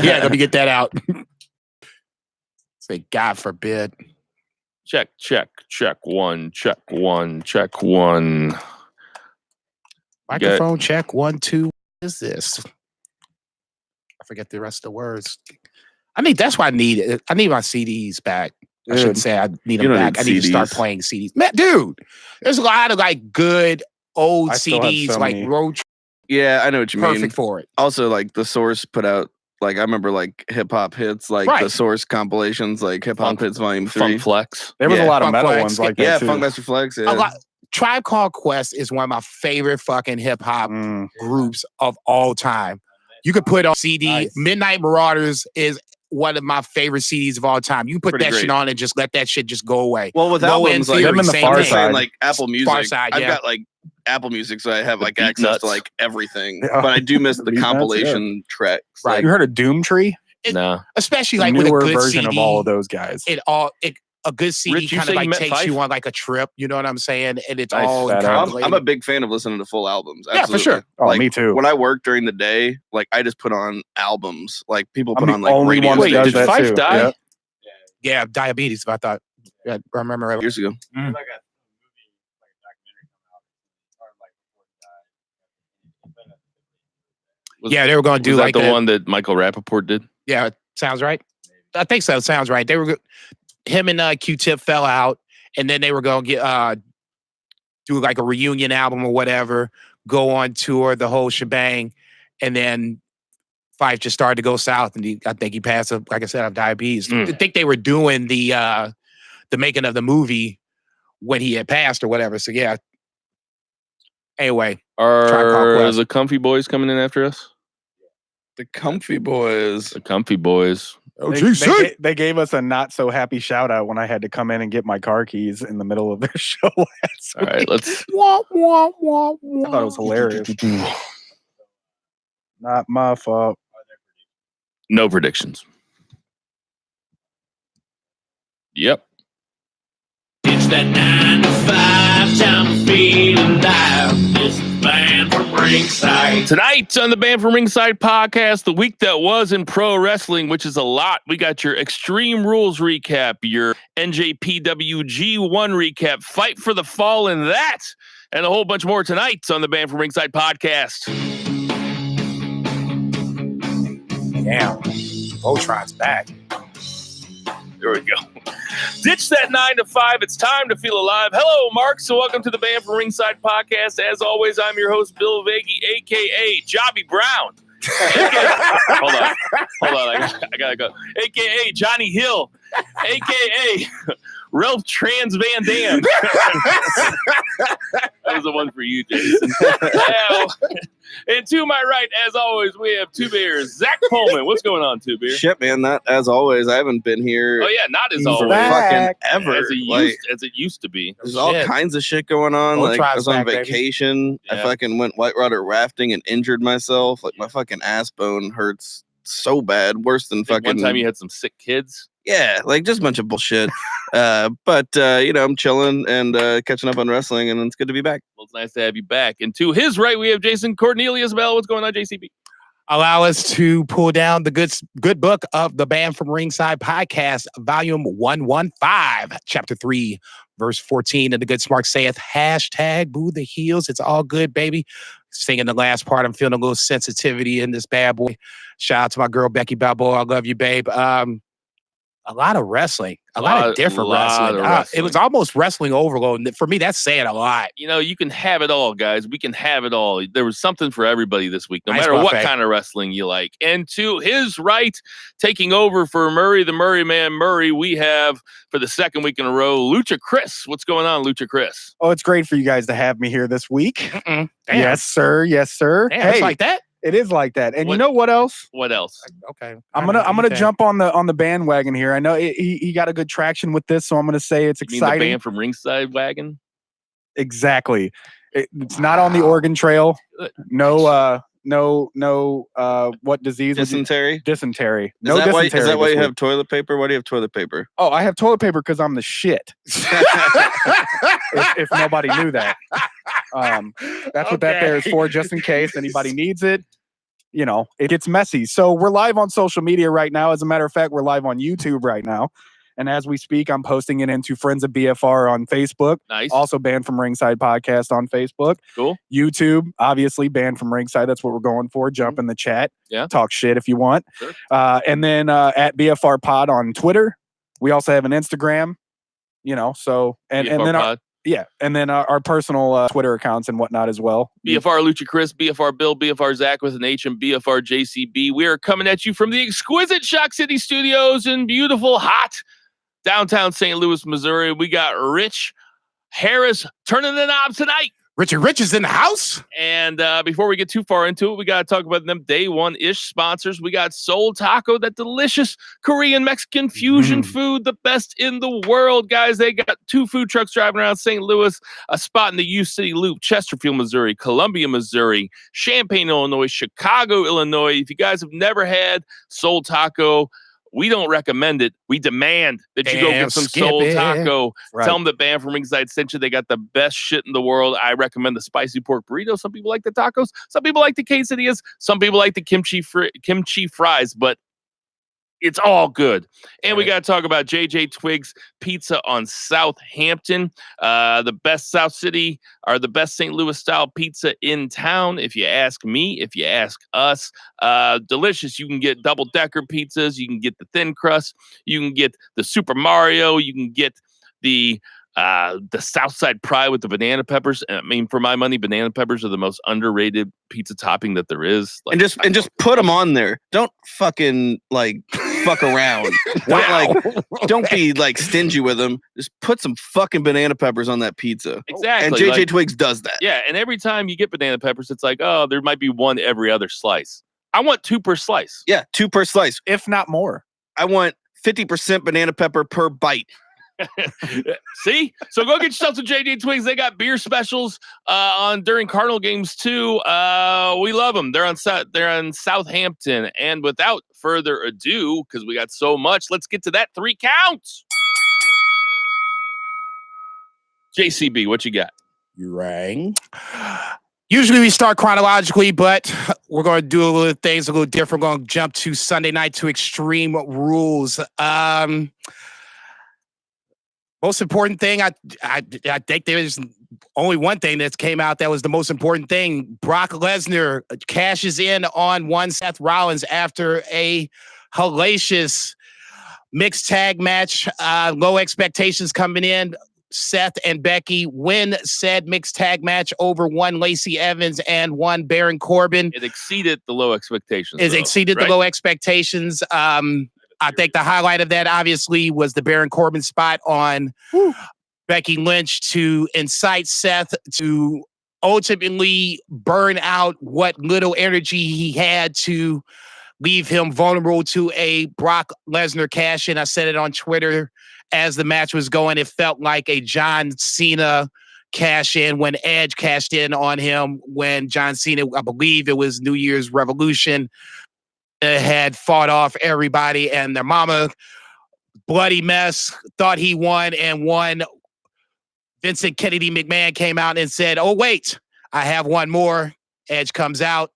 Yeah, let me get that out. Say, God forbid. Check one. Microphone check 1, 2. What is this? I forget the rest of the words. I mean, that's why I need it. I need my CDs back. I shouldn't say I need them back. I need to start playing CDs. Man, dude, there's a lot of like good old CDs, like road trip. Yeah, I know what you mean. Perfect for it. Also, like the Source put out, like I remember like hip hop hits, like the Source compilations, like hip hop hits volume 3. Funk Flex. There was a lot of metal ones like that too. Funk Master Flex. Yeah. Tribe Called Quest is one of my favorite fucking hip hop groups of all time. You could put on CD. Nice. Midnight Marauders is one of my favorite CDs of all time. You put that shit on and just let that shit just go away. Well, with albums like them in the Far Side, like Apple Music, I've got like Apple Music, so I have like access to like everything. But I do miss the compilation tracks. Right? Like, you heard of Doomtree? No, especially like with a good version CD, of all of those guys. A good CD Rich, kind of like takes you on like a trip. You know what I'm saying? And it's all I'm a big fan of listening to full albums. Absolutely. Yeah, for sure. Oh, like, me too. When I work during the day, like I just put on albums. Like people put on like only radio. One Wait, did Fife die? Yeah, diabetes. I thought. Yeah, I remember years ago. Yeah, they were going to do like the one that Michael Rappaport did. Yeah, sounds right. I think so. Sounds right. They were him and Q-Tip fell out, and then they were going to get do like a reunion album or whatever, go on tour, the whole shebang, and then Fife just started to go south, and I think he passed, like I said, of diabetes. I think they were doing the making of the movie when he had passed or whatever. So yeah. Anyway, are the Comfy Boys coming in after us? The Comfy Boys. The Comfy Boys. Oh, they gave us a not so happy shout out when I had to come in and get my car keys in the middle of their show last All right, let's. Wah, wah, wah, wah. I thought it was hilarious. Not my fault. No predictions. Yep. It's that 9 to 5 time feeling alive. It's the Band from Ringside. Tonight on the Band from Ringside podcast, the week that was in pro wrestling, which is a lot. We got your Extreme Rules recap, your NJPW G1 recap, Fight for the Fall, and that, and a whole bunch more tonight on the Band from Ringside podcast. Damn, Voltron's back. There we go. Ditch that 9 to 5. It's time to feel alive. Hello, Mark. So welcome to the Band from Ringside podcast. As always, I'm your host, Bill Vagey, a.k.a. Jobby Brown. Hold on. I gotta go. A.k.a. Johnny Hill. A.k.a. Ralph Trans Van Dam. That was the one for you, Jason. And to my right, as always, we have Two Beers. Zach Pullman. What's going on, Two Beer? Shit, man. Not as always. I haven't been here. Oh yeah, not as always. Fucking ever. As it used to be. There's all kinds of shit going on. Like I was on vacation. Yeah. I fucking went whitewater rafting and injured myself. Like my fucking ass bone hurts so bad. Worse than fucking. One time you had some sick kids. Yeah, like just a bunch of bullshit. But I'm chilling and catching up on wrestling, and it's good to be back. Well, it's nice to have you back. And to his right, we have Jason Cornelius Bell. What's going on, JCB? Allow us to pull down the good book of the Band from Ringside podcast, volume 115, chapter 3, verse 14. And the good smart saith, #boo the heels. It's all good, baby. Singing the last part, I'm feeling a little sensitivity in this bad boy. Shout out to my girl, Becky Balboa. I love you, babe. A lot of wrestling, a lot of different wrestling. It was almost wrestling overload. For me, that's saying a lot. You know, you can have it all, guys. We can have it all. There was something for everybody this week, no Nice matter buffet. what kind of wrestling you like. And to his right, taking over for Murray, the Murray Man Murray, we have, for the second week in a row, Lucha Chris. What's going on, Lucha Chris? Oh, it's great for you guys to have me here this week. Yes, sir. Yes, sir. Damn, it's like that. It is like that. And What- you know what else? What else? Okay, I'm gonna jump on the bandwagon here. I know he got a good traction with this, so I'm gonna say it's You mean the exciting. Band from Ringside wagon? Exactly. It's not on the Oregon Trail. No. What disease? Dysentery. Dysentery. Is that why dysentery you this have week. toilet paper? Why do you have toilet paper? Oh, I have toilet paper because I'm the shit. if nobody knew that. That's what that there is for, just in case anybody needs it. it gets messy. So we're live on social media right now. As a matter of fact, we're live on YouTube right now. And as we speak, I'm posting it into Friends of BFR on Facebook. Nice. Also Banned from Ringside podcast on Facebook. Cool. YouTube, obviously Banned from Ringside. That's what we're going for. Jump in the chat. Yeah. Talk shit if you want. Sure. And then at BFR Pod on Twitter. We also have an Instagram. So and then Pod. And then our personal Twitter accounts and whatnot as well. BFR Lucha Chris, BFR Bill, BFR Zach with an H, and BFR JCB. We are coming at you from the exquisite Shock City Studios in beautiful, hot downtown St. Louis, Missouri. We got Rich Harris turning the knob tonight. Richard Rich is in the house. And before we get too far into it, we got to talk about them day one-ish sponsors. We got Soul Taco, that delicious Korean Mexican fusion food, the best in the world, guys. They got 2 food trucks driving around St. Louis, a spot in the U City Loop, Chesterfield, Missouri, Columbia, Missouri, Champaign, Illinois, Chicago, Illinois. If you guys have never had Soul Taco, we don't recommend it. We demand that you go get some Soul Taco. Right. Tell them the Band from Ringside sent you. They got the best shit in the world. I recommend the spicy pork burrito. Some people like the tacos. Some people like the quesadillas. Some people like the kimchi fries. But it's all good. And we got to talk about JJ Twiggs Pizza on Southampton. The best South City or the best St. Louis style pizza in town. If you ask me, if you ask us, delicious. You can get double-decker pizzas. You can get the thin crust. You can get the Super Mario. You can get the Southside Pride with the banana peppers. I mean, for my money, banana peppers are the most underrated pizza topping that there is. Like, and just put them on there. Don't fucking fuck around. Don't be stingy with them. Just put some fucking banana peppers on that pizza. Exactly. And JJ Twiggs does that. Yeah, and every time you get banana peppers, it's like, oh, there might be one every other slice. I want 2 per slice. Yeah, 2 per slice, if not more. I want 50% banana pepper per bite. See? So go get yourself some JJ Twigs. They got beer specials during Cardinal games too. We love them. They're on Southampton. And without further ado, because we got so much, let's get to that 3 counts. JCB, what you got? You rang. Usually we start chronologically, but we're going to do a little things a little different. We're going to jump to Sunday night to Extreme Rules. Most important thing, I think there's only one thing that's came out that was the most important thing. Brock Lesnar cashes in on one Seth Rollins after a hellacious mixed tag match. Low expectations coming in. Seth and Becky win said mixed tag match over one Lacey Evans and one Baron Corbin. It exceeded the low expectations. The low expectations. I think the highlight of that, obviously, was the Baron Corbin spot on Becky Lynch to incite Seth to ultimately burn out what little energy he had to leave him vulnerable to a Brock Lesnar cash-in. I said it on Twitter as the match was going. It felt like a John Cena cash-in when Edge cashed in on him when John Cena, I believe it was New Year's Revolution, had fought off everybody and their mama. Bloody mess. Thought he won and won. Vincent Kennedy McMahon came out and said, oh, wait, I have one more. Edge comes out,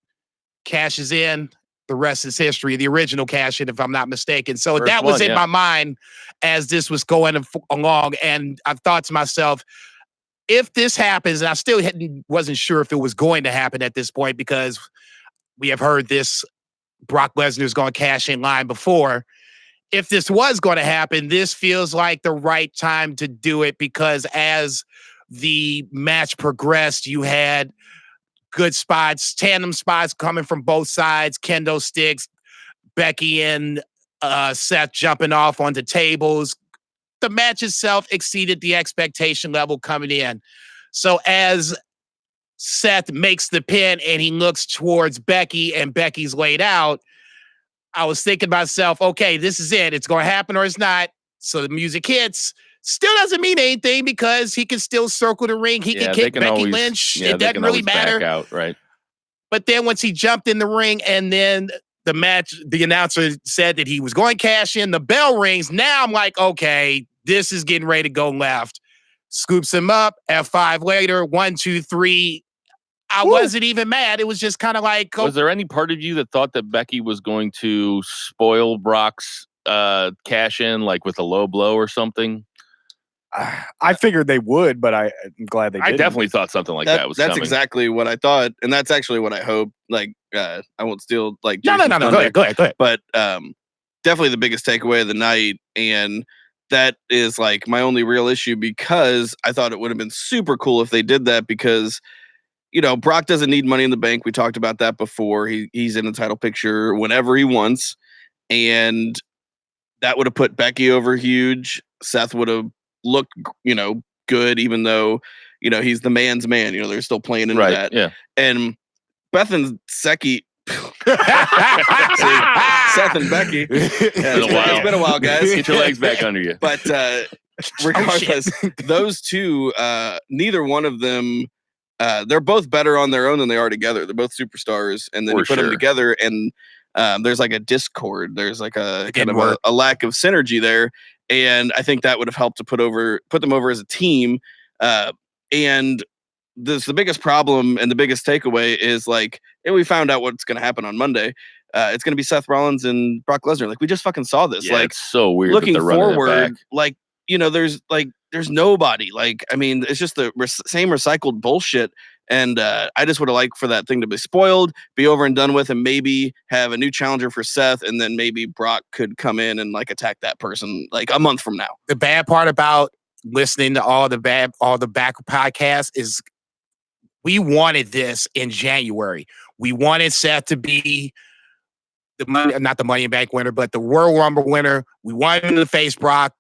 cashes in. The rest is history. The original cash in, if I'm not mistaken. So that was in my mind as this was going along. And I've thought to myself, if this happens, and I still wasn't sure if it was going to happen at this point because we have heard this Brock Lesnar's going to cash in line before. If this was going to happen, this feels like the right time to do it because as the match progressed, you had good spots, tandem spots coming from both sides, kendo sticks, Becky and Seth jumping off onto tables. The match itself exceeded the expectation level coming in. So as Seth makes the pin and he looks towards Becky and Becky's laid out, I was thinking to myself, okay, this is it. It's going to happen or it's not. So the music hits. Still doesn't mean anything because he can still circle the ring. He can kick Becky Lynch. It doesn't really matter. Back out, right? But then once he jumped in the ring and then the match, the announcer said that he was going to cash in, the bell rings. Now I'm like, okay, this is getting ready to go left. Scoops him up. F5 later. 1, 2, 3. I wasn't even mad. It was just kind of like, Was there any part of you that thought that Becky was going to spoil Brock's cash in, like with a low blow or something? I figured they would, but I'm glad they didn't. I definitely thought something like that was That's coming. exactly what I thought, and that's actually what I hope. Like, I won't steal like no. Jason's thunder, Go ahead. but definitely the biggest takeaway of the night, and that is like my only real issue, because I thought it would have been super cool if they did that, because Brock doesn't need Money in the Bank. We talked about that before. He's in the title picture whenever he wants, and that would have put Becky over huge. Seth would have looked, good, even though, he's the man's man. They're still playing into that. Yeah. And Beth and Seki, Seth and Becky. It's been a while, guys. Get your legs back under you. But regardless, those two, neither one of them, they're both better on their own than they are together. They're both superstars, and then you put them together, and there's like a discord. There's like a kind of a lack of synergy there, and I think that would have helped to put them over as a team. And the biggest problem and the biggest takeaway is and we found out what's going to happen on Monday. It's going to be Seth Rollins and Brock Lesnar. Like, we just fucking saw this. Yeah, it's so weird. Looking that they're running forward, it back. there's nobody. It's just the same recycled bullshit. And I just would have liked for that thing to be spoiled, be over and done with, and maybe have a new challenger for Seth, and then maybe Brock could come in and attack that person a month from now. The bad part about listening to all the back podcasts is we wanted this in January. We wanted Seth to be not the Money in Bank winner, but the Royal Rumble winner. We wanted him to face Brock.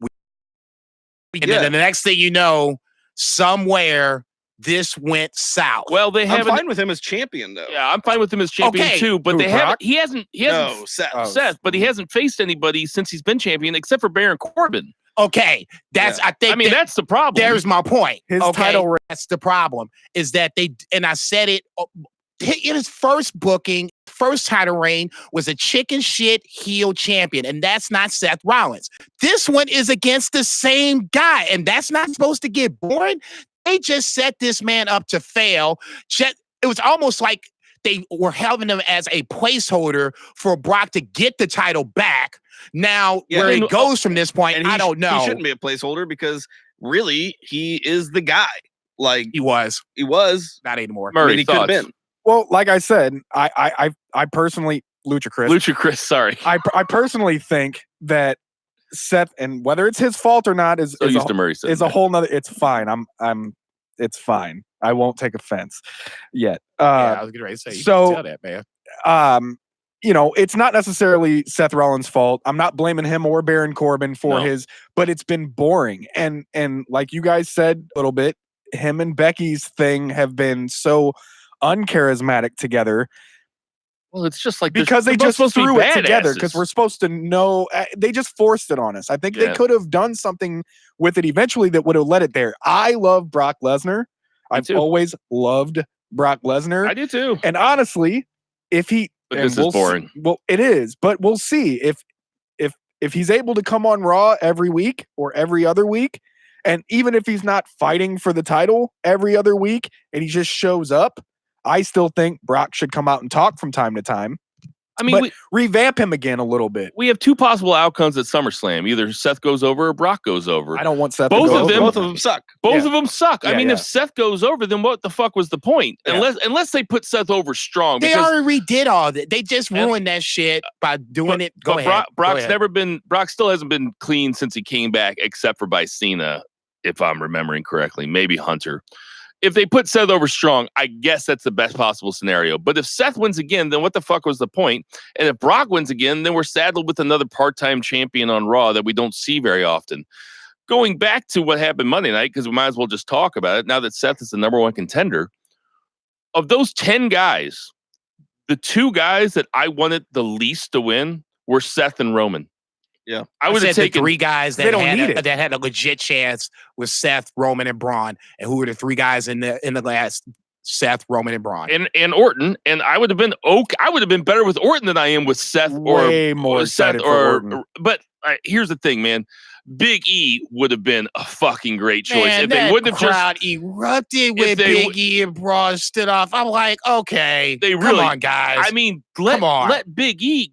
And then the next thing you know, somewhere this went south. Well, I'm fine with him as champion, though. Yeah, I'm fine with him as champion too. But he hasn't. Seth, but he hasn't faced anybody since he's been champion, except for Baron Corbin. Okay, that's that's the problem. There's my point. His title. That's the problem. Is that and I said it in his first booking, first title reign was a chicken shit heel champion, and that's not Seth Rollins. This one is against the same guy, and that's not supposed to get boring. They just set this man up to fail. It was almost like they were having him as a placeholder for Brock to get the title back. Now, where it goes from this point, I don't know. He shouldn't be a placeholder, because really, he is the guy. He was. Not anymore. Murray, he could have been. Well, like I said, I personally, Lucha, sorry. I personally think that Seth, and whether it's his fault or not, is a whole nother. It's fine. It's fine. I won't take offense yet. I was getting ready to say. You can tell that, man. It's not necessarily Seth Rollins' fault. I'm not blaming him or Baron Corbin for but it's been boring. And like you guys said a little bit, him and Becky's thing have been so uncharismatic together. Well, it's just because they just threw it together, because we're supposed to know. They just forced it on us. I think they could have done something with it eventually that would have led it there. I love Brock Lesnar. I've always loved Brock Lesnar. I do too. And honestly, if he, but this is boring. Well, it is, but we'll see if he's able to come on Raw every week or every other week, and even if he's not fighting for the title every other week and he just shows up, I still think Brock should come out and talk from time to time. I mean, revamp him again a little bit. We have two possible outcomes at SummerSlam. Either Seth goes over or Brock goes over. I don't want Seth both to go of them, over. Both of them suck. Both of them suck. I mean, if Seth goes over, then what the fuck was the point? Unless they put Seth over strong. They already redid all that. They just ruined that shit by doing it. Go ahead. Brock still hasn't been clean since he came back, except for by Cena, if I'm remembering correctly. Maybe Hunter. If they put Seth over strong, I guess that's the best possible scenario. But if Seth wins again, then what the fuck was the point? And if Brock wins again, then we're saddled with another part-time champion on Raw that we don't see very often. Going back to what happened Monday night, because we might as well just talk about it now that Seth is the number one contender. Of those 10 guys, the two guys that I wanted the least to win were Seth and Roman. Yeah, I would have taken 3 guys that had a legit chance with Seth, Roman, and Braun. And who were the 3 guys in the last? Seth, Roman, and Braun, and Orton. And I would have been I would have been better with Orton than I am with Seth. Way more Seth for Orton. But here's the thing, man. Big E would have been a fucking great choice Man, if they wouldn't have crowd just erupted when Big E and Braun stood off. I'm like, okay, They come really- on, guys. I mean, Come on. let Big E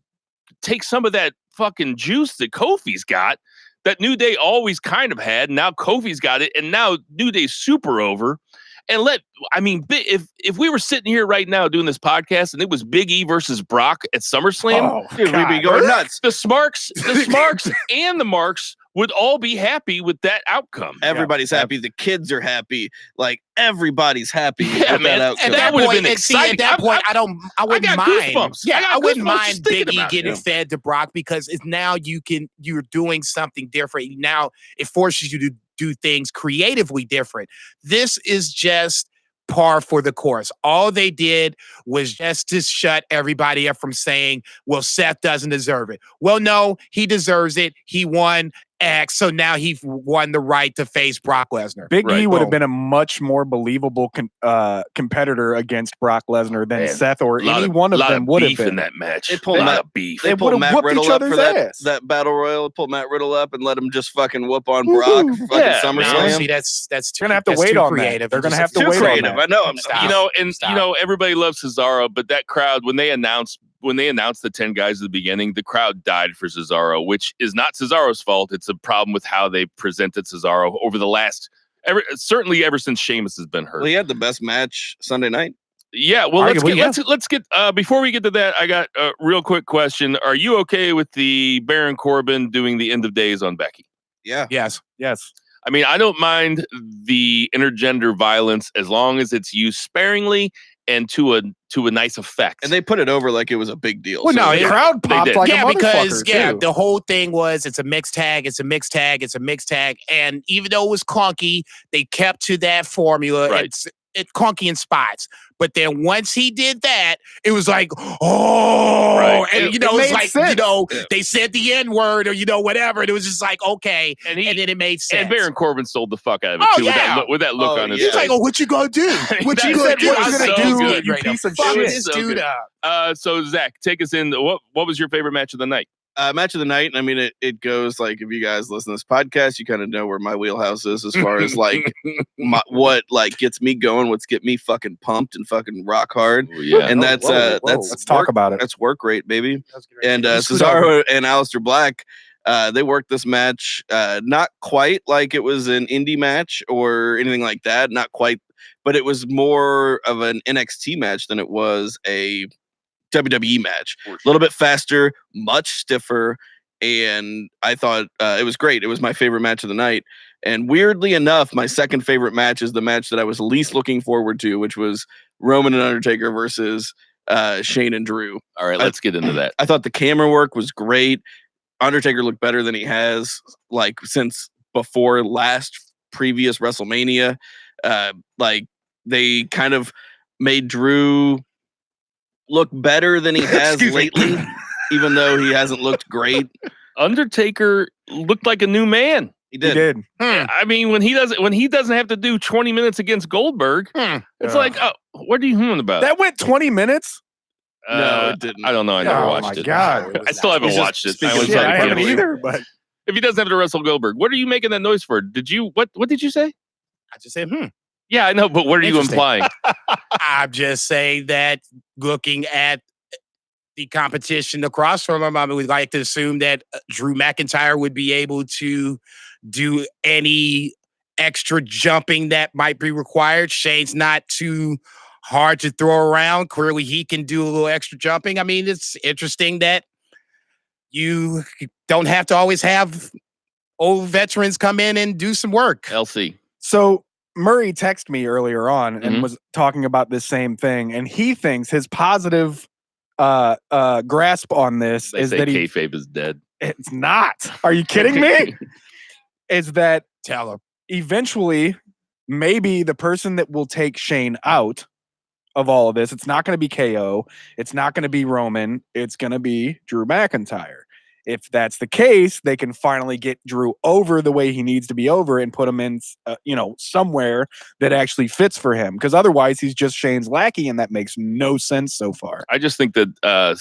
take some of that fucking juice that Kofi's got, that New Day always kind of had. And now Kofi's got it, and now New Day's super over. And if we were sitting here right now doing this podcast and it was Big E versus Brock at SummerSlam, Dude, we'd be going nuts. the Smarks and the Marks would all be happy with that outcome. Everybody's happy. The kids are happy. Like everybody's happy with man. that outcome. And that would have been exciting. At that point, I wouldn't got mind. goosebumps. Yeah, I wouldn't goosebumps mind just thinking Big E about it. getting fed to Brock because it's now you're doing something different. Now it forces you to do things creatively different. This is just par for the course. All they did was just to shut everybody up from saying, well, Seth doesn't deserve it. Well, no, he deserves it. He won X, so now he won the right to face Brock Lesnar. Big Right. E would have been a much more believable competitor against Brock Lesnar than Man, Seth or any of, one of lot them would have beef in been. that match. They pulled a lot Matt- of beef. They They pulled would've Matt whooped Riddle each up for other's that, ass. that battle royal. Pulled Matt Riddle up and let him just fucking whoop on Brock for fucking Yeah, SummerSlam. See, that's too, You're gonna have to that's wait too on that. creative. They're gonna Just- have to Too wait on creative. that. I know. I'm Stop. And everybody loves Cesaro, but that crowd, when they announced the 10 guys at the beginning, the crowd died for Cesaro, which is not Cesaro's fault. It's a problem with how they presented Cesaro over the last, certainly ever since Sheamus has been hurt. Well, he had the best match Sunday night. Yeah, well, Arguably, let's get before we get to that, I got a real quick question. Are you okay with the Baron Corbin doing the end of days on Becky? Yeah. Yes. Yes. I mean, I don't mind the intergender violence as long as it's used sparingly and to a nice effect. And they put it over like it was a big deal. Well, no, The Yeah, crowd popped did. like yeah, a because motherfucker, too. the whole thing was it's a mixed tag, and even though it was clunky, they kept to that formula. Right. It's clunky in spots, but then once he did that, it was like, oh, Right. and It it's made like sense. Yeah. they said the N word or whatever, and it was just like okay, and and then it made sense. and Baron Corbin sold the fuck out of it Oh, too yeah. with that look Oh, on his yeah. He's face. like, oh, what you gonna do? What That- you gonna that do? was I'm gonna so do good. You right now. piece of Fuck shit. this So dude good. up. So Zach, take us in. What was your favorite match of the night? Match of the night. I mean, it goes like, if you guys listen to this podcast, you kind of know where my wheelhouse is as far as like what like gets me going, what's get me fucking pumped and fucking rock hard. Yeah. And that's that's Let's talk about it. That's work rate, baby. And You scoot over. Cesaro and Aleister Black, they worked this match not quite like it was an indie match or anything like that. Not quite, but it was more of an NXT match than it was a WWE match. A little bit faster, much stiffer, and I thought it was great. It was my favorite match of the night. And weirdly enough, my second favorite match is the match that I was least looking forward to, which was Roman and Undertaker versus Shane and Drew. All right, let's get into that. I thought the camera work was great. Undertaker looked better than he has like since before previous WrestleMania. Like they kind of made Drew look better than he has Excuse me. lately, even though he hasn't looked great. Undertaker looked like a new man. He He did. did. I mean, when he doesn't have to do 20 minutes against Goldberg, it's like, oh, what are you humming about? That went 20 minutes. No, it didn't. I don't know. I never Oh watched my it. God. I still haven't He's just watched it. speaking I was shit. Yeah, like, I haven't can't believe- either. But If he doesn't have to wrestle Goldberg, what are you making that noise for? Did you what did you say? I just said, Yeah, I know, but what are you Interesting. implying? I'm just saying that looking at the competition across from him, I would like to assume that Drew McIntyre would be able to do any extra jumping that might be required. Shane's not too hard to throw around. Clearly, he can do a little extra jumping. I mean, it's interesting that you don't have to always have old veterans come in and do some work. LC. so Murray texted me earlier on and Mhm. was talking about this same thing, and he thinks his positive grasp on this They is say that kayfabe is dead. it's not. Are you kidding me? Is that Tell him. eventually maybe the person that will take Shane out of all of this, it's not going to be KO, it's not going to be Roman, it's going to be Drew McIntyre. If that's the case, they can finally get Drew over the way he needs to be over and put him in, somewhere that actually fits for him. Because otherwise, he's just Shane's lackey, and that makes no sense so far. I just think that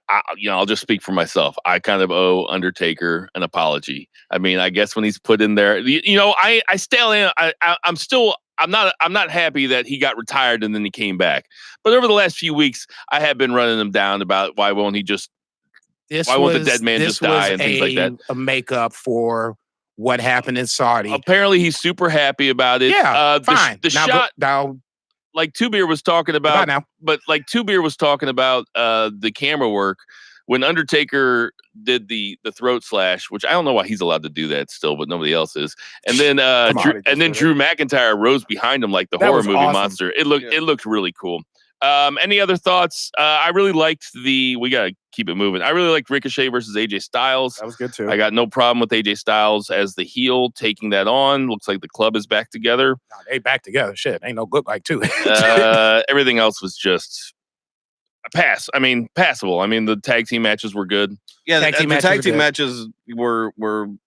I'll just speak for myself. I kind of owe Undertaker an apology. I mean, I guess when he's put in there, I still am. I'm not happy that he got retired and then he came back. But over the last few weeks, I have been running him down about why won't the dead man just die and things like that. A makeup for what happened in Saudi. Apparently, he's super happy about it. Yeah, fine. The shot. Like Two Beer was talking about, the camera work when Undertaker did the throat slash, which I don't know why he's allowed to do that still, but nobody else is. And then Drew McIntyre rose behind him like the horror movie monster. It looked really cool. Any other thoughts? I really liked we gotta keep it moving. I really liked Ricochet versus AJ Styles. That was good too. I got no problem with AJ Styles as the heel taking that on. Looks like the club is back together. No, they back together. Shit, ain't no good like two. Everything else was just a pass. I mean, passable. I mean, the tag team matches were good. Yeah, the tag team matches were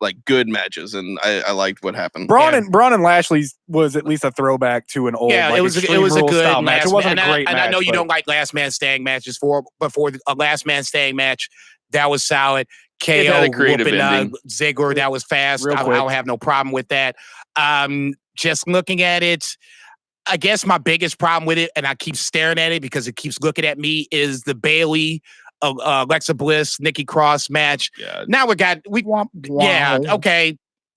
like good matches, and I liked what happened. Braun and Lashley's was at least a throwback to an old. Yeah, it was a good match. It wasn't a great match. And I know you don't like last man standing matches, but for a last man standing match, that was solid. KO whooping Ziggler, that was fast. I don't have no problem with that. Just looking at it, I guess my biggest problem with it, and I keep staring at it because it keeps looking at me, is the Bayley, Alexa Bliss, Nikki Cross match. Yeah. Now okay.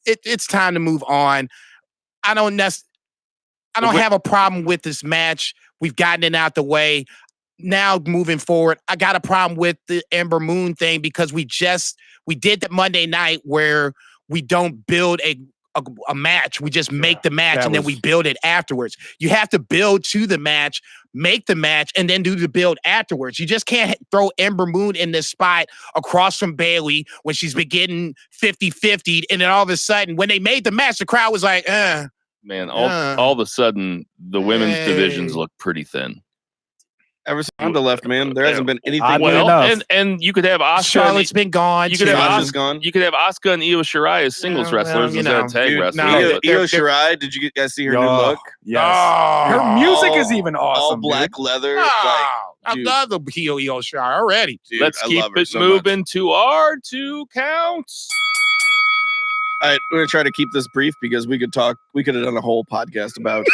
It's time to move on. I don't have a problem with this match. We've gotten it out the way. Now moving forward, I got a problem with the Ember Moon thing because we did that Monday night where we don't build a match. We just make the match and then we build it afterwards. You have to build to the match, make the match, and then do the build afterwards. You just can't throw Ember Moon in this spot across from Bayley when she's been getting 50-50, and then all of a sudden, when they made the match, the crowd was like, Man, all of a sudden, the women's divisions look pretty thin. Ever since Honda left, man, there hasn't been anything. And you could have Asuka. Charlotte's been gone. You could have Asuka and Io Shirai as singles wrestlers instead of tag wrestlers. Io Shirai, did you guys see her new look? Yes. Her music is even awesome. All black leather. I love the Io Shirai already. Dude, Let's keep it moving to our 2 counts. All right, we're gonna try to keep this brief because we could have done a whole podcast about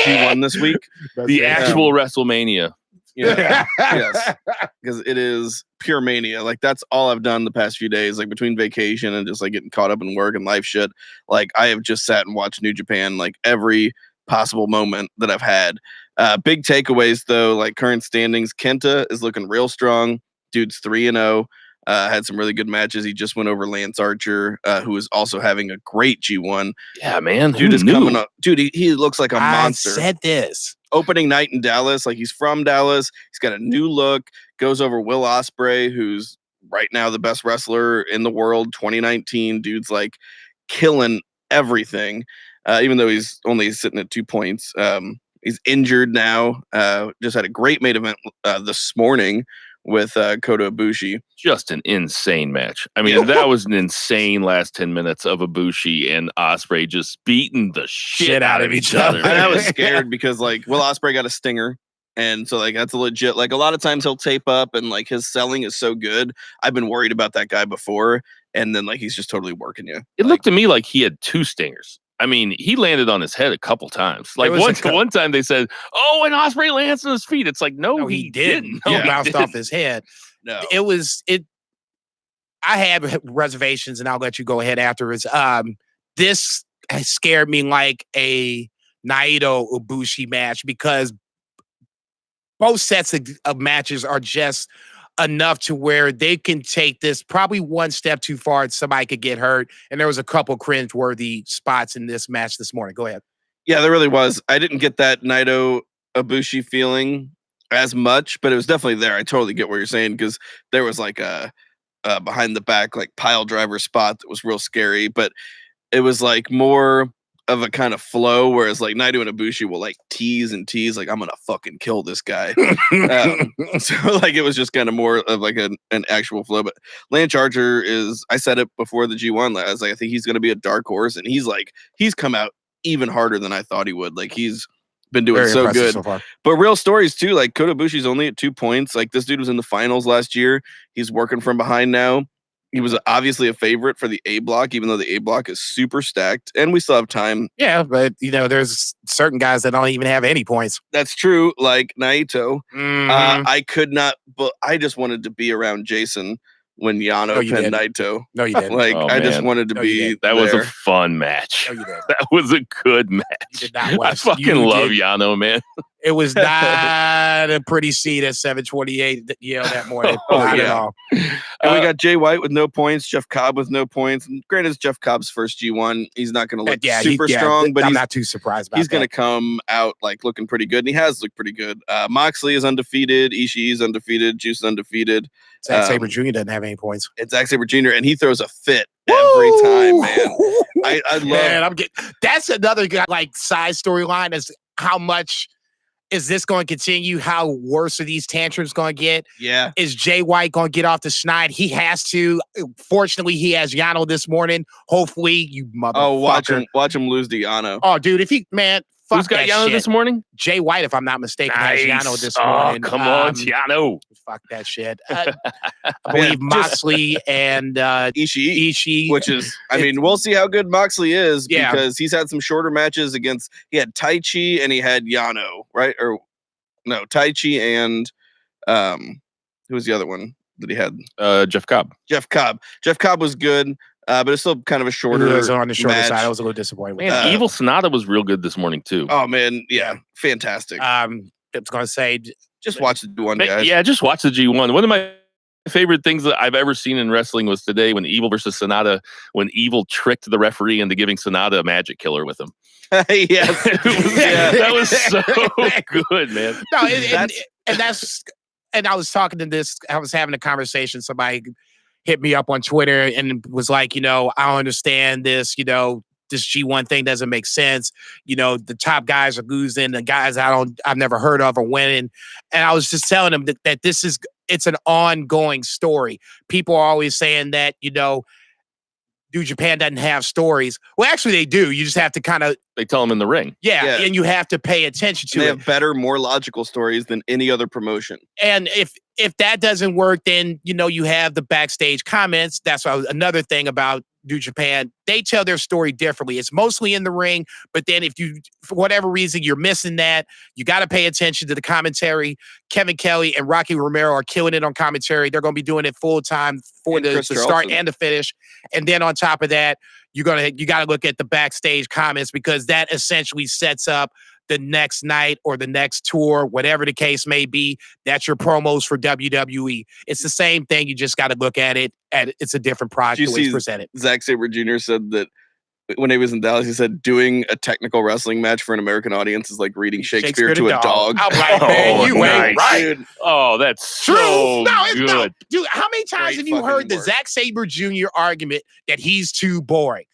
G1 this week. The actual WrestleMania. Yeah. Yes. Because it is pure mania. Like, that's all I've done the past few days, like between vacation and just like getting caught up in work and life shit. Like, I have just sat and watched New Japan like every possible moment that I've had. Big takeaways though, like current standings, Kenta is looking real strong. Dude's 3-0. Had some really good matches. He just went over Lance Archer, who is also having a great G1. Yeah, man. Dude is coming up. Dude, he looks like a monster. I said this. Opening night in Dallas, like he's from Dallas. He's got a new look. Goes over Will Ospreay, who's right now the best wrestler in the world, 2019. Dude's like killing everything, even though he's only sitting at 2 points. He's injured now. Just had a great main event this morning with Kota Ibushi. Just an insane match. I mean, that was an insane last 10 minutes of Ibushi and Ospreay just beating the shit out of each other. And I was scared because like Will Ospreay got a stinger. And so like that's a legit, like a lot of times he'll tape up and like his selling is so good. I've been worried about that guy before. And then like he's just totally working you. It looked to me like he had 2 stingers. I mean, he landed on his head a couple times. Like one time they said, "Oh, and Ospreay lands on his feet." It's like, no, he didn't. No, he bounced off his head. No, I had reservations, and I'll let you go ahead afterwards. This scared me like a Naito Ibushi match because both sets of matches are just enough to where they can take this probably one step too far and somebody could get hurt. And there was a couple cringe-worthy spots in this match this morning. Go ahead. Yeah, there really was. I didn't get that Naito Ibushi feeling as much, but it was definitely there. I totally get what you're saying because there was like a behind the back like pile driver spot that was real scary, but it was like more of a kind of flow, whereas like Naito and Ibushi will like tease like I'm gonna fucking kill this guy. So like it was just kind of more of like an actual flow. But Lance Archer is, I said it before the G1, I was like, I think he's gonna be a dark horse, and he's come out even harder than I thought he would. Like he's been doing Very so impressive good. so far. But real stories too, like Kota Ibushi's only at 2 points. Like this dude was in the finals last year. He's working from behind now. He was obviously a favorite for the A block, even though the A block is super stacked, and we still have time. Yeah, but there's certain guys that don't even have any points. That's true, like Naito. Mhm. I could not, but I just wanted to be around Jason when Yano you pinned didn't. Naito. No, you didn't. Like Oh, I just man. wanted to No, you be. didn't. That was a there. fun match. No, you didn't. That was a good match. You did not I watch. fucking You love did- Yano, man. It was not a pretty seat at 728 that morning. Oh, Not at yeah. all. And we got Jay White with no points, Jeff Cobb with no points. And granted, it's Jeff Cobb's first G1. He's not going to look super strong, but I'm he's not too surprised about he's going to that. come out like looking pretty good, and he has looked pretty good. Moxley is undefeated, Ishii is undefeated, Juice is undefeated. Zack Sabre Jr. doesn't have any points. It's Zack Sabre Jr. and he throws a fit every time, man. I love. Man, that's another guy, like side storyline is how much is this going to continue? How worse are these tantrums going to get? Yeah. Is Jay White going to get off the schneid? He has to. Fortunately, he has Yano this morning. Hopefully, you motherfucker. Oh, watch him lose to Yano. Oh, dude, if he, man, fuck Who's got that Yano shit. this morning? Jay White, if I'm not mistaken, has Yano this Oh, morning. come on, Yano. Fuck that shit. I believe Moxley and Ishii, Ishii. which is, I mean, we'll see how good Moxley is Yeah. because he's had some shorter matches against, he had Tai Chi and he had Yano, right? Or no, Tai Chi and who was the other one that he had? Jeff Cobb. Jeff Cobb. Jeff Cobb was good, but it's still kind of a shorter. It was on the shorter match. side. I was a little disappointed with Man, that. Evil Sonata was real good this morning too. Oh man, yeah, fantastic. I was going to say, Just watch the one, guys. Yeah, just watch the G1. One of my favorite things that I've ever seen in wrestling was today when Evil versus Sonata, when Evil tricked the referee into giving Sonata a magic killer with him. Yes. That was so good, man. no, and I was talking to this, I was having a conversation. Somebody hit me up on Twitter and was like, I don't understand this, this G1 thing doesn't make sense. The top guys are losing, the guys I've never heard of are winning. And I was just telling them that it's an ongoing story. People are always saying that, New Japan doesn't have stories. Well, actually they do. You just have to kind of, They tell him in the ring. yeah, and you have to pay attention to They it. have better, more logical stories than any other promotion. And if that doesn't work, then you have the backstage comments. That's another thing about New Japan. They tell their story differently. It's mostly in the ring, but then if you, for whatever reason, you're missing that, you got to pay attention to the commentary. Kevin Kelly and Rocky Romero are killing it on commentary. They're going to be doing it full time for the start and the finish. And then on top of that, you got to look at the backstage comments because that essentially sets up the next night or the next tour, whatever the case may be. That's your promos for WWE. It's the same thing. You just got to look at it. It's a different product the way it's presented. Zack Sabre Jr. said that when he was in Dallas, he said doing a technical wrestling match for an American audience is like reading Shakespeare to a dog. I'm like, man, you ain't right. Dude. Oh, that's True. so It's good. no. Dude, how many times Great have you fucking heard the work. Zack Sabre Jr. argument that he's too boring?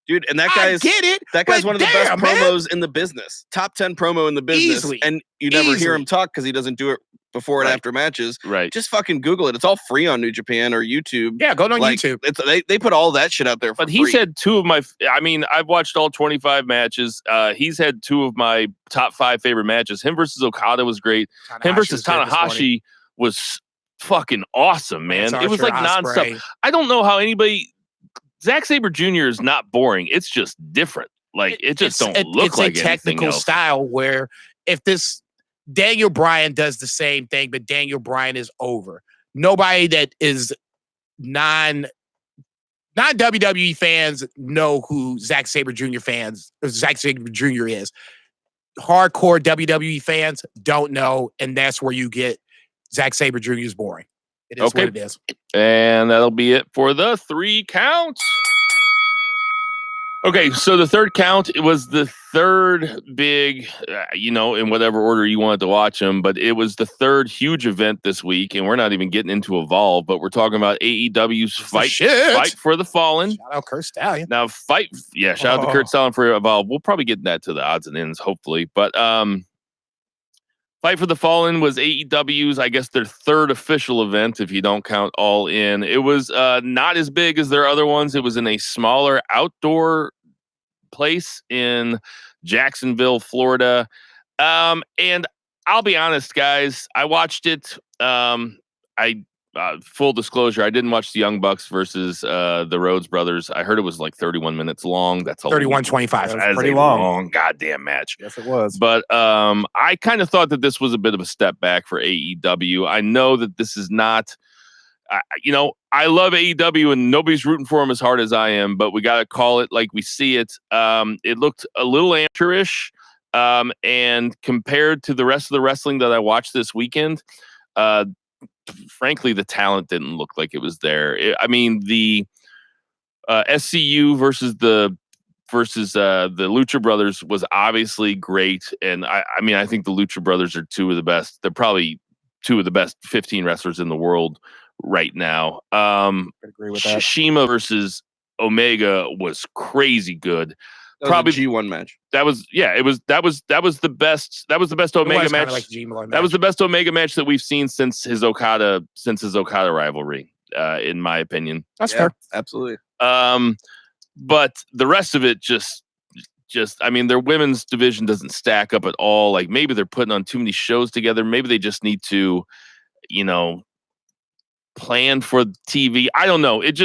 Dude, and that I guy's get it. that guy's but one of the best damn, man. promos in the business. Top 10 promo in the business. Easily. And you never hear Easily. him talk because he doesn't do it before and after matches. Right. Just fucking Google it. It's all free on New Japan or YouTube. Yeah, go on Like, YouTube. They put all that shit out there for But he's free. had two of my, I mean, I've watched all 25 matches. He's had two of my top 5 favorite matches. Him versus Okada was great. Him versus Tanahashi was fucking awesome, man. It was like nonstop. I don't know how anybody, Zack Sabre Jr. is not boring. It's just different. Like, it just don't look like it's a technical anything else. style where if this Daniel Bryan does the same thing, but Daniel Bryan is over. Nobody that is non WWE fans know who Zack Sabre Jr. is. Hardcore WWE fans don't know, and that's where you get Zack Sabre Jr. is boring. It is what it is. And that'll be it for the 3 count. Okay, so the third count, it was the third big, in whatever order you wanted to watch them, but it was the third huge event this week, and we're not even getting into Evolve, but we're talking about AEW's Fight for the Fallen. Shout out Kurt Stallion. Now, shout out to Kurt Stallion for Evolve. We'll probably get that to the odds and ends, hopefully, but Fight for the Fallen was AEW's, I guess, their third official event, if you don't count All In. It was not as big as their other ones. It was in a smaller outdoor place in Jacksonville, Florida. And I'll be honest, guys, I watched it. Full disclosure, I didn't watch the Young Bucks versus the Rhodes brothers. I heard it was like 31 minutes long. That's 31-25. That is pretty a long goddamn match. Yes, it was. But I kind of thought that this was a bit of a step back for AEW. I know that this is not, I love AEW and nobody's rooting for them as hard as I am, but we got to call it like we see it. It looked a little amateurish. And compared to the rest of the wrestling that I watched this weekend, frankly, the talent didn't look like it was there. The SCU versus the Lucha Brothers was obviously great, and I think the Lucha Brothers are two of the best. They're probably two of the best 15 wrestlers in the world right now. I agree with that. Shima versus Omega was crazy good. Probably G1 match. That was the best. That was the best Omega match. Like G1 that was the best Omega match that we've seen since his Okada rivalry, in my opinion. That's fair. Absolutely. But the rest of it just their women's division doesn't stack up at all. Like maybe they're putting on too many shows together. Maybe they just need to, plan for TV. I don't know. It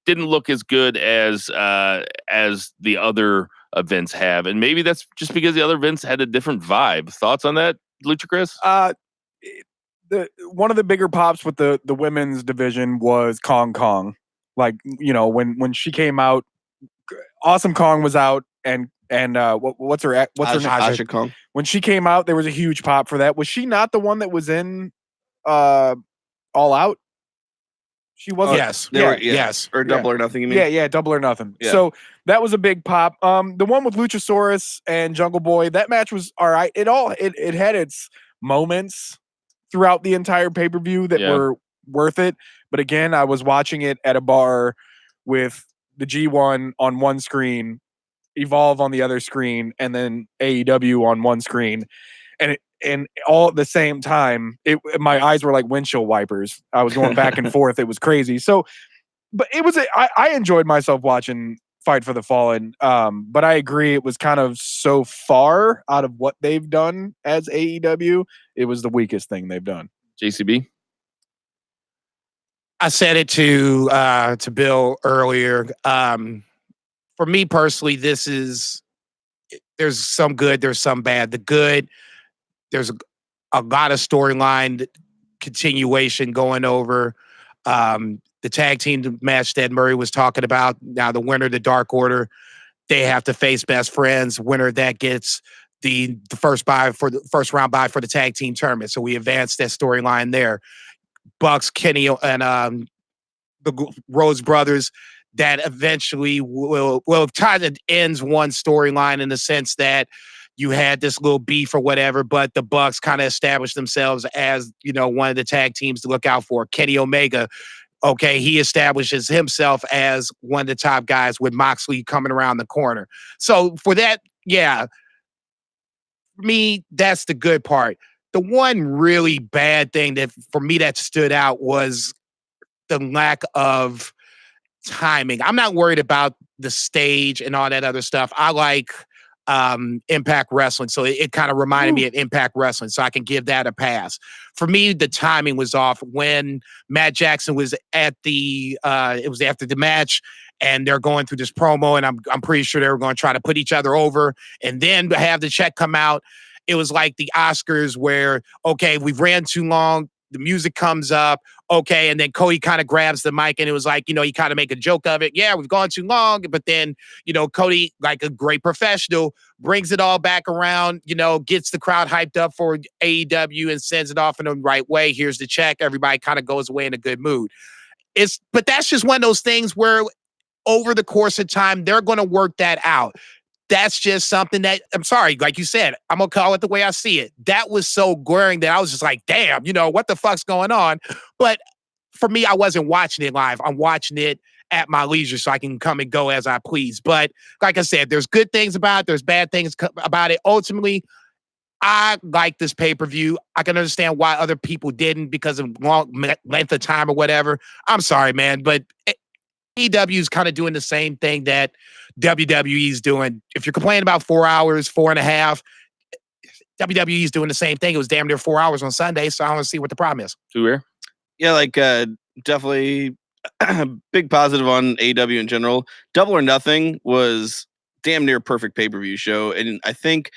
didn't look as good as the other events have, and maybe that's just because the other events had a different vibe. Thoughts on that, Lucha Chris? One of the bigger pops with the women's division was Kong. Like, when she came out, Awesome Kong was out, and what's her name? Asha Kong. When she came out, there was a huge pop for that. Was she not the one that was in All Out? She wasn't. Yes. Yes. Or Double or Nothing, you mean? Yeah, Double or Nothing. Yeah. So that was a big pop. The one with Luchasaurus and Jungle Boy, that match was all right. It had its moments throughout the entire pay-per-view that were worth it. But again, I was watching it at a bar with the G1 on one screen, Evolve on the other screen, and then AEW on one screen. And all at the same time, my eyes were like windshield wipers. I was going back and forth. It was crazy. So, but I enjoyed myself watching Fight for the Fallen. But I agree, it was kind of so far out of what they've done as AEW. It was the weakest thing they've done. JCB? I said it to Bill earlier. For me personally, there's some good, there's some bad. The good, there's a lot of storyline continuation going over. The tag team match that Murray was talking about. Now the winner, the Dark Order, they have to face Best Friends. Winner that gets the first round bye for the tag team tournament. So we advanced that storyline there. Bucks, Kenny, and the Rhodes brothers. That eventually will kind of ends one storyline in the sense that you had this little beef or whatever, but the Bucks kind of established themselves as, one of the tag teams to look out for. Kenny Omega, okay, he establishes himself as one of the top guys with Moxley coming around the corner. So for that, for me, that's the good part. The one really bad thing that for me that stood out was the lack of timing. I'm not worried about the stage and all that other stuff. I like Impact Wrestling, so it kind of reminded me of Impact Wrestling, so I can give that a pass. For me, the timing was off when Matt Jackson was at it was after the match, and they're going through this promo, and I'm pretty sure they were going to try to put each other over, and then have the check come out. It was like the Oscars where, okay, we've ran too long. The music comes up. Okay. And then Cody kind of grabs the mic and it was like, you kind of make a joke of it. Yeah, we've gone too long. But then, Cody, like a great professional, brings it all back around, gets the crowd hyped up for AEW and sends it off in the right way. Here's the check. Everybody kind of goes away in a good mood. But that's just one of those things where over the course of time, they're going to work that out. That's just something that, I'm sorry, like you said, I'm going to call it the way I see it. That was so glaring that I was just like, damn, what the fuck's going on? But for me, I wasn't watching it live. I'm watching it at my leisure so I can come and go as I please. But like I said, there's good things about it. There's bad things about it. Ultimately, I like this pay-per-view. I can understand why other people didn't because of long length of time or whatever. I'm sorry, man, but AEW is kind of doing the same thing that WWE is doing. If you're complaining about 4 hours, 4.5, WWE's doing the same thing. It was damn near 4 hours on Sunday, so I want to see what the problem is. Too rare? Yeah, like definitely big positive on AEW in general. Double or Nothing was damn near perfect pay-per-view show, and I think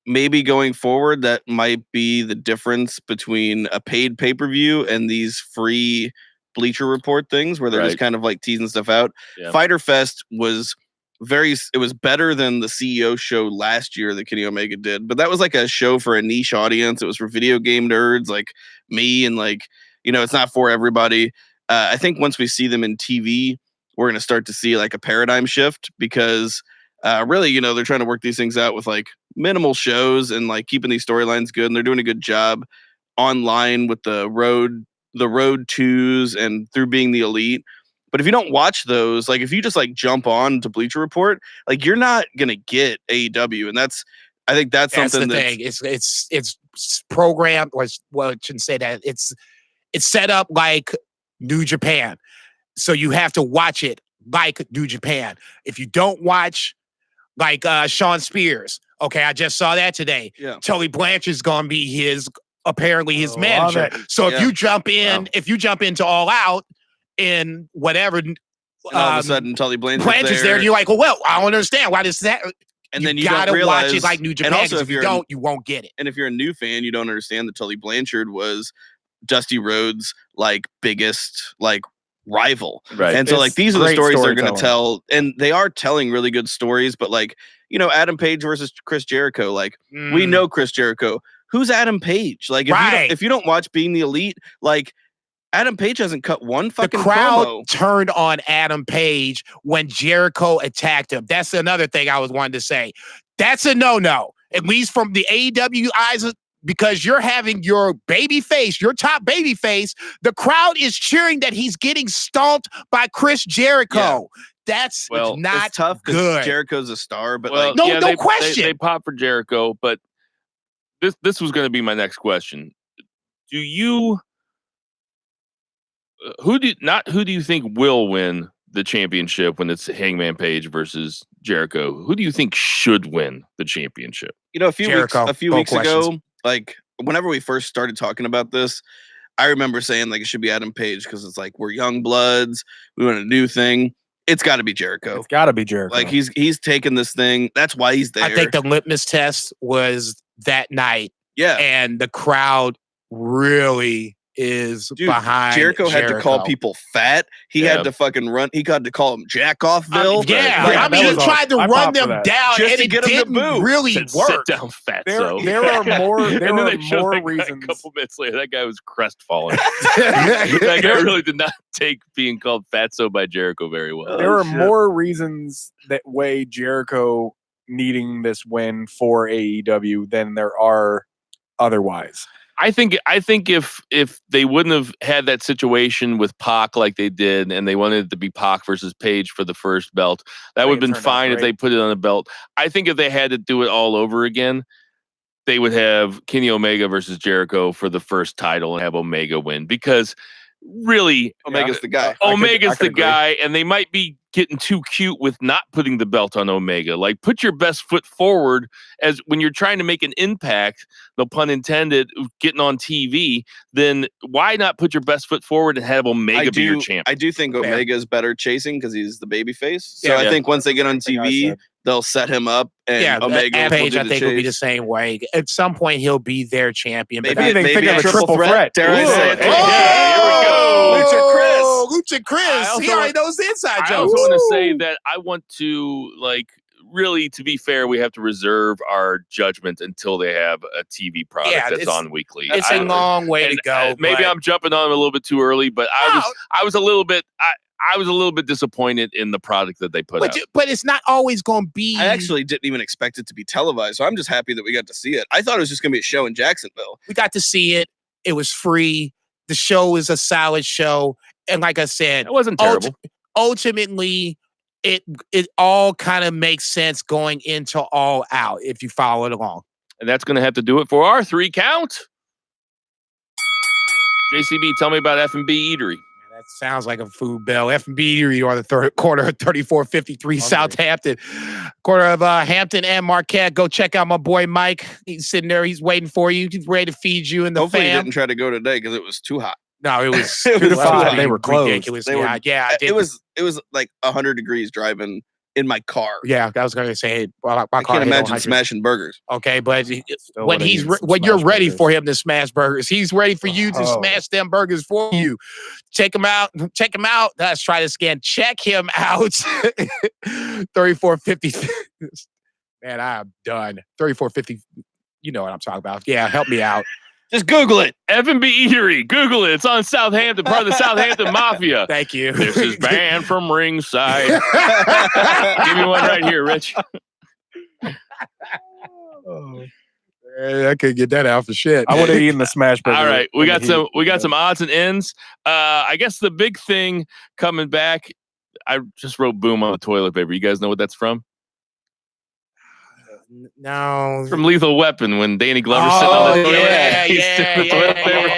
maybe going forward that might be the difference between a paid pay-per-view and these free Bleacher Report things where they're just kind of like teasing stuff out. Yeah. Fyter Fest was it was better than the CEO show last year that Kenny Omega did, but that was like a show for a niche audience. It was for video game nerds like me, and like, you know, it's not for everybody. I think once we see them in TV, we're going to start to see like a paradigm shift, because really, you know, they're trying to work these things out with like minimal shows and like keeping these storylines good, and they're doing a good job online with the road 2s and through being the elite. But if you don't watch those, like if you just like jump on to Bleacher Report, like you're not gonna get AEW, and I think that's something the thing. It's programmed, or well, I shouldn't say that. It's set up like New Japan, so you have to watch it like New Japan. If you don't watch like Sean Spears, okay, I just saw that today. Yeah, Tully Blanchard's gonna be his manager. So if you jump in, if you jump into All Out in whatever, and all of a sudden Tully Blanchard's there, and you're like, well, I don't understand why this is that. And then you gotta watch it like New Japan. And also, if you don't, you won't get it. And if you're a new fan, you don't understand that Tully Blanchard was Dusty Rhodes' like biggest like rival, right? And so like these are the stories they're going to tell, and they are telling really good stories. But like, you know, Adam Page versus Chris Jericho, like we know Chris Jericho. Who's Adam Page? Like if you don't watch Being the Elite, like Adam Page hasn't cut one fucking promo. The crowd promo. Turned on Adam Page when Jericho attacked him. That's another thing I was wanting to say. That's a no-no, at least from the AEW eyes, because you're having your baby face, your top baby face. The crowd is cheering that he's getting stomped by Chris Jericho. Yeah. That's not it's tough good. Jericho's a star, but no question. They pop for Jericho, but this was going to be my next question. Do you who do you think will win the championship when it's Hangman Page versus Jericho? Who do you think should win the championship? You know, a few weeks ago, like whenever we first started talking about this, I remember saying like it should be Adam Page because it's like we're young bloods, we want a new thing. It's got to be Jericho. It's got to be Jericho. Like he's taken this thing. That's why he's there. I think the litmus test was that night. Yeah, and the crowd really is behind Jericho. Had to call people fat. He had to fucking run. He got to call him Jackoffville. I mean, he tried to run them down, just and to get it didn't really work. Sit down, fat. There are more. There are more reasons. A couple minutes later, that guy was crestfallen. That guy really did not take being called Fatso by Jericho very well. There are more reasons that weigh Jericho needing this win for AEW than there are otherwise. I think if they wouldn't have had that situation with Pac like they did, and they wanted it to be Pac versus Page for the first belt, that would have been fine if they put it on a belt. I think if they had to do it all over again, they would have Kenny Omega versus Jericho for the first title and have Omega win, because really Omega's the guy. Omega's the guy, and they might be getting too cute with not putting the belt on Omega. Like, put your best foot forward as when you're trying to make an impact, no pun intended, getting on TV, then why not put your best foot forward and have Omega be your champ? I do think Omega is better chasing because he's the babyface. So I think once they get on TV, they'll set him up, and Omega Page, I think, will be the same way. At some point, he'll be their champion. Maybe they think of a triple threat. Dare I say it? Here we go. Lucha Chris. He already knows the inside jokes. I also want to say that I want to, like, really, to be fair, we have to reserve our judgment until they have a TV product that's on weekly. It's a long way to go. Maybe I'm jumping on a little bit too early, but I was a little bit disappointed in the product that they put out. But it's not always going to be. I actually didn't even expect it to be televised, so I'm just happy that we got to see it. I thought it was just going to be a show in Jacksonville. We got to see it. It was free. The show is a solid show. And like I said, it wasn't terrible. Ultimately, it all kind of makes sense going into All Out if you follow it along. And that's going to have to do it for our 3 count. JCB, tell me about F&B Eatery. That sounds like a food bell. F&B Eatery on the corner of 3453 Southampton. Corner of Hampton and Marquette. Go check out my boy Mike. He's sitting there. He's waiting for you. He's ready to feed you and the Hopefully fam. he didn't try to go today because it was too hot. No, it was It was 2 to 5. They were closed. Ridiculously hot. Yeah, I did. It was like 100 degrees driving in my car. Yeah, I was going to say my I car can't hit imagine 100. smashing burgers. Okay, but Still when would've eaten some when you're smash ready burgers. for him to smash burgers, he's ready for you to Oh. smash them burgers for you. Check him out. Check him out. Let's try this again. Check him out. 3450. Man, I'm done. 3450. You know what I'm talking about. Yeah, help me out. Just Google it. F&B Eatery. Google it. It's on Southampton, part of the Southampton Mafia. Thank you. This is banned from ringside. Give me one right here, Rich. I could get that out for shit. I would have eaten the smash burger. All right, we in got the heat. some odds and ends. I guess the big thing coming back. I just wrote "boom" on the toilet paper. You guys know what that's from? No. From Lethal Weapon when Danny Glover's sitting on the toilet. He's sitting on the toilet paper.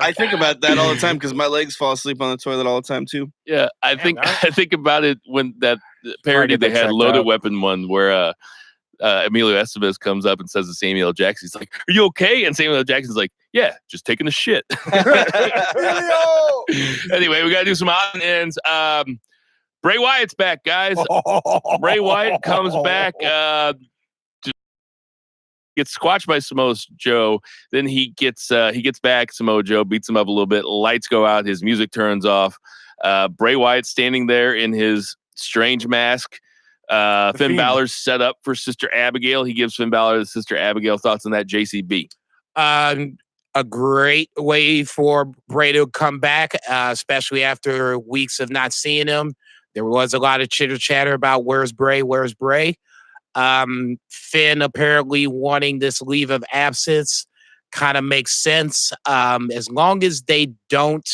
I think about that all the time because my legs fall asleep on the toilet all the time too. Yeah, I think about it when that parody get they that had checked Loaded out. Weapon one where Emilio Estevez comes up and says to Samuel L. Jackson, he's like, "Are you okay?" And Samuel L. Jackson's like, "Yeah, just taking a shit." Anyway, we gotta do some odds and ends. Bray Wyatt's back, guys. Bray Wyatt comes back. Gets squashed by Samoa Joe. Then he gets back. Samoa Joe beats him up a little bit. Lights go out. His music turns off. Bray Wyatt standing there in his strange mask. Finn Fiend. Balor's set up for Sister Abigail. He gives Finn Balor the Sister Abigail. Thoughts on that, JCB? A great way for Bray to come back, especially after weeks of not seeing him. There was a lot of chitter chatter about where's Bray. Finn apparently wanting this leave of absence kind of makes sense. As long as they don't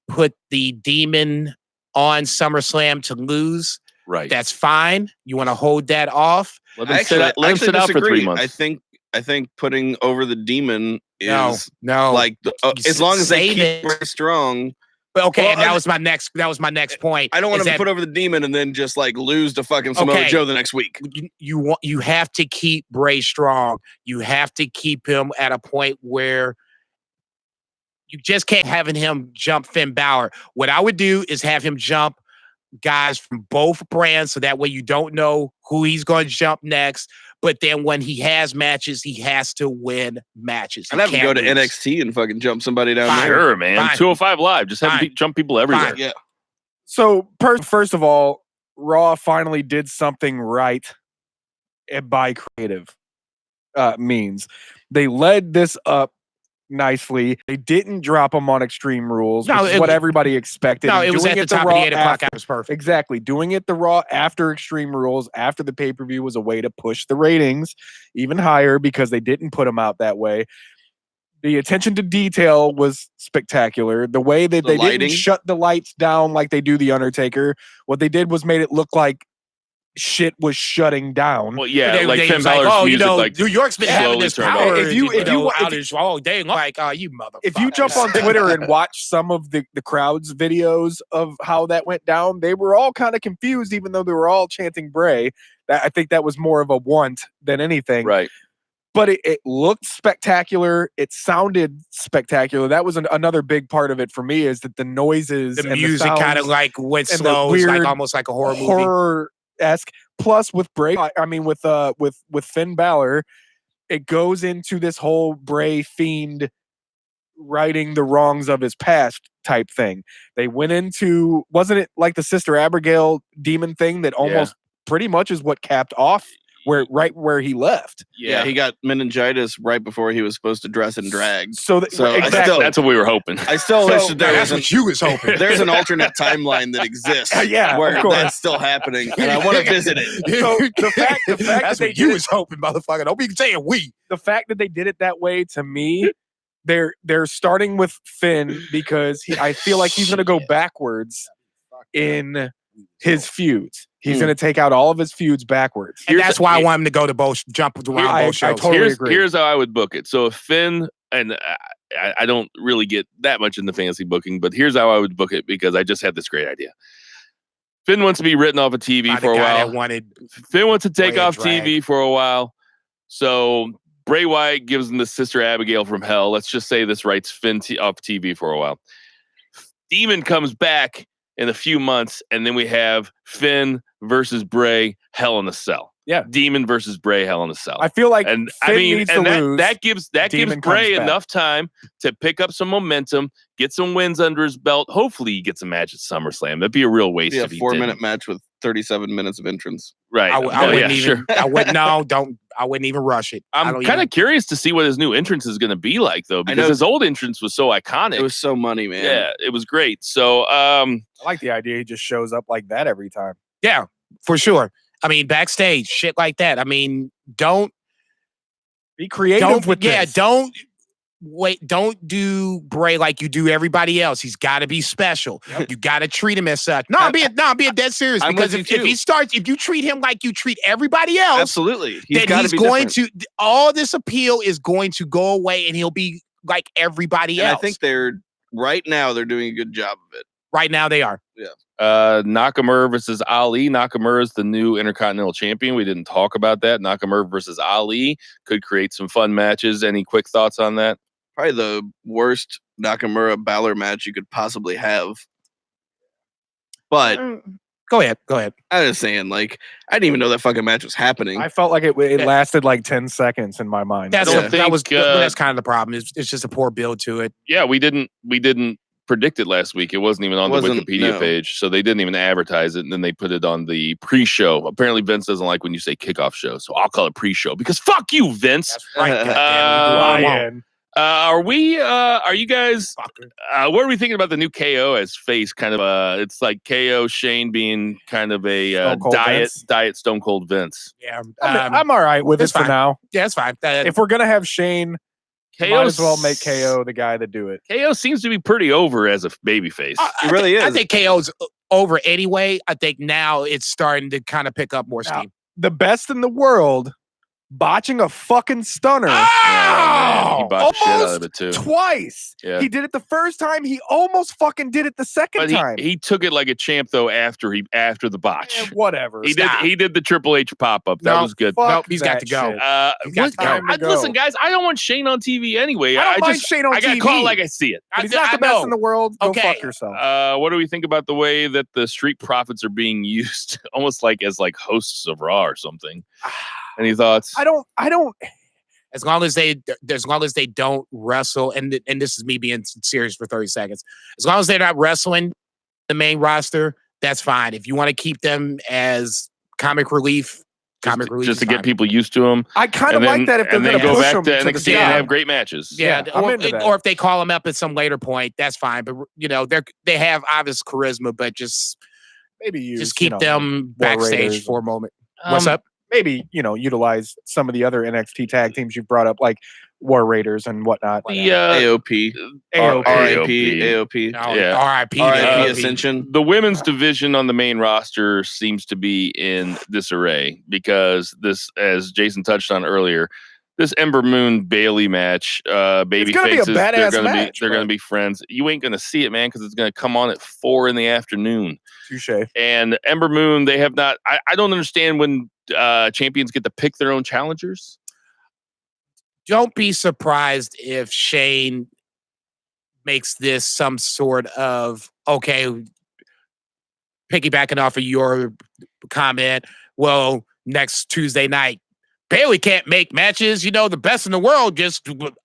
put the demon on SummerSlam to lose, Right. that's fine. You want to hold that off. Let him sit out for 3 months. I think putting over the demon is No. like as long as they Save keep it. Bray strong. But okay, Well, and that was my next point. I don't want is them to that put over the demon and then just like lose to fucking Samoa Okay. Joe the next week. you have to keep Bray strong. You have to keep him at a point where you just can't having him jump Finn Balor. What I would do is have him jump guys from both brands, so that way you don't know who he's going to jump next. But then when he has matches, he has to win matches. I'd have to go to NXT and fucking jump somebody down Fine. there. Sure, man. Fine. 205 Live. Just have Fine. jump people everywhere. Fine. Yeah. So first of all, Raw finally did something right by creative means. They led this up nicely. They didn't drop them on Extreme Rules, No, which is it- what everybody expected. No, And it was doing at the the top of Raw the 8 o'clock after- hour was perfect. Exactly. Doing it the Raw after Extreme Rules, after the pay-per-view, was a way to push the ratings even higher because they didn't put them out that way. The attention to detail was spectacular. The way that The they lighting? didn't shut the lights down like they do The Undertaker. What they did was made it look like shit was shutting down. Well, yeah, They like Finn was like, Balor's oh, music, like New York's been having slowly this turned power. off. If you outage all day, like, oh, you motherfucker. If you jump on Twitter and watch some of the crowd's videos of how that went down, they were all kind of confused, even though they were all chanting Bray. I think that was more of a want than anything. Right. But it looked spectacular. It sounded spectacular. That was another big part of it for me, is that the noises, the and music sounds kind of like went and the slow. It's like weird almost like a horror movie. horror-esque. Plus, with Bray, I mean, with Finn Balor, it goes into this whole Bray fiend righting the wrongs of his past type thing. They went into, wasn't it like the Sister Abigail demon thing that almost pretty much is what capped off right where he left. Yeah, he got meningitis right before he was supposed to dress in drag. So exactly. That's what we were hoping. I still wish that there was That's what you was hoping. there's an alternate timeline that exists. Yeah, where of course. that's still happening, and I want to visit it. So the fact That's that they what you did was hoping, motherfucker. Don't be saying we. the fact that they did it that way, to me, they're starting with Finn because I feel like he's going to go backwards in his feuds. He's going to take out all of his feuds backwards. And that's why I want him to go to both, jump around both shows. totally agree. Here's how I would book it. So if Finn, and I don't really get that much into fantasy booking, but here's how I would book it because I just had this great idea. Finn wants to be written off of TV for a while. Finn wants to take off TV for a while. So Bray Wyatt gives him the Sister Abigail from hell. Let's just say this writes Finn off TV for a while. Demon comes back in a few months, and then we have Finn versus Bray, Hell in a Cell. Yeah, Demon versus Bray, Hell in a Cell. I feel like, and Finn I mean, needs and to lose. that gives Bray enough time to pick up some momentum, get some wins under his belt. Hopefully, he gets a match at SummerSlam. That'd be a real waste. Yeah, 4-minute match with 37 minutes of entrance. Right. I wouldn't even. I wouldn't. No, don't. I wouldn't even rush it. I'm kind of curious to see what his new entrance is going to be like, though, because his old entrance was so iconic. It was so money, man. Yeah, it was great. So, I like the idea he just shows up like that every time. Yeah, for sure. I mean, backstage, shit like that. I mean, don't be creative with this. Yeah, don't do Bray like you do everybody else. He's got to be special. Yep. You got to treat him as such. I'm being dead serious because if you treat him like you treat everybody else, absolutely, all this appeal is going to go away, and he'll be like everybody else. I think they're doing a good job of it. Right now, they are. Yeah. Nakamura versus Ali. Nakamura is the new Intercontinental Champion. We didn't talk about that. Nakamura versus Ali could create some fun matches. Any quick thoughts on that? Probably the worst Nakamura Balor match you could possibly have. But go ahead. I was saying, like, I didn't even know that fucking match was happening. I felt like it lasted like 10 seconds in my mind. That's kind of the problem. It's just a poor build to it. Yeah, we didn't predict it last week. It wasn't even on the Wikipedia page, so they didn't even advertise it, and then they put it on the pre-show. Apparently Vince doesn't like when you say kickoff show, so I'll call it pre-show because fuck you, Vince. That's right. Are you guys what are we thinking about the new KO as face? Kind of it's like KO Shane being kind of a diet Stone Cold Vince. Yeah, I'm all right with it for now. Yeah, it's fine. If we're gonna have Shane, might as well make KO the guy that do it. KO seems to be pretty over as a babyface. He really is. I think KO's over anyway. I think now it's starting to kind of pick up more steam. The best in the world botching a fucking stunner. He botched the shit out of it too. Twice. Yeah. He did it the first time. He almost fucking did it the second time. He took it like a champ though after the botch. Whatever. He did the Triple H pop up. That was good. No, he's got to go. Listen, guys, I don't want Shane on TV anyway. I don't mind Shane on TV. I got call it like I see it. He's not the best in the world. Go fuck yourself. What do we think about the way that the Street Profits are being used, almost like as like hosts of Raw or something? Any thoughts? I don't. As long as they don't wrestle, and this is me being serious for 30 seconds. As long as they're not wrestling the main roster, that's fine. If you want to keep them as comic relief, just to get people used to them. I kind of like that if they're going to go back to NXT and have great matches. Yeah, or if they call them up at some later point, that's fine. But they have obvious charisma, but just keep them backstage for a moment. What's up? Maybe, utilize some of the other NXT tag teams you brought up, like War Raiders and whatnot. The AOP. RIP Ascension. The women's division on the main roster seems to be in disarray because this, as Jason touched on earlier, this Ember Moon Bailey match, baby faces, they're going to be friends. You ain't going to see it, man, because it's going to come on at 4 p.m. Touche. And Ember Moon, they have not. I don't understand when champions get to pick their own challengers. Don't be surprised if Shane makes this some sort of piggybacking off of your comment. Well, next Tuesday night, Bailey can't make matches. The best in the world,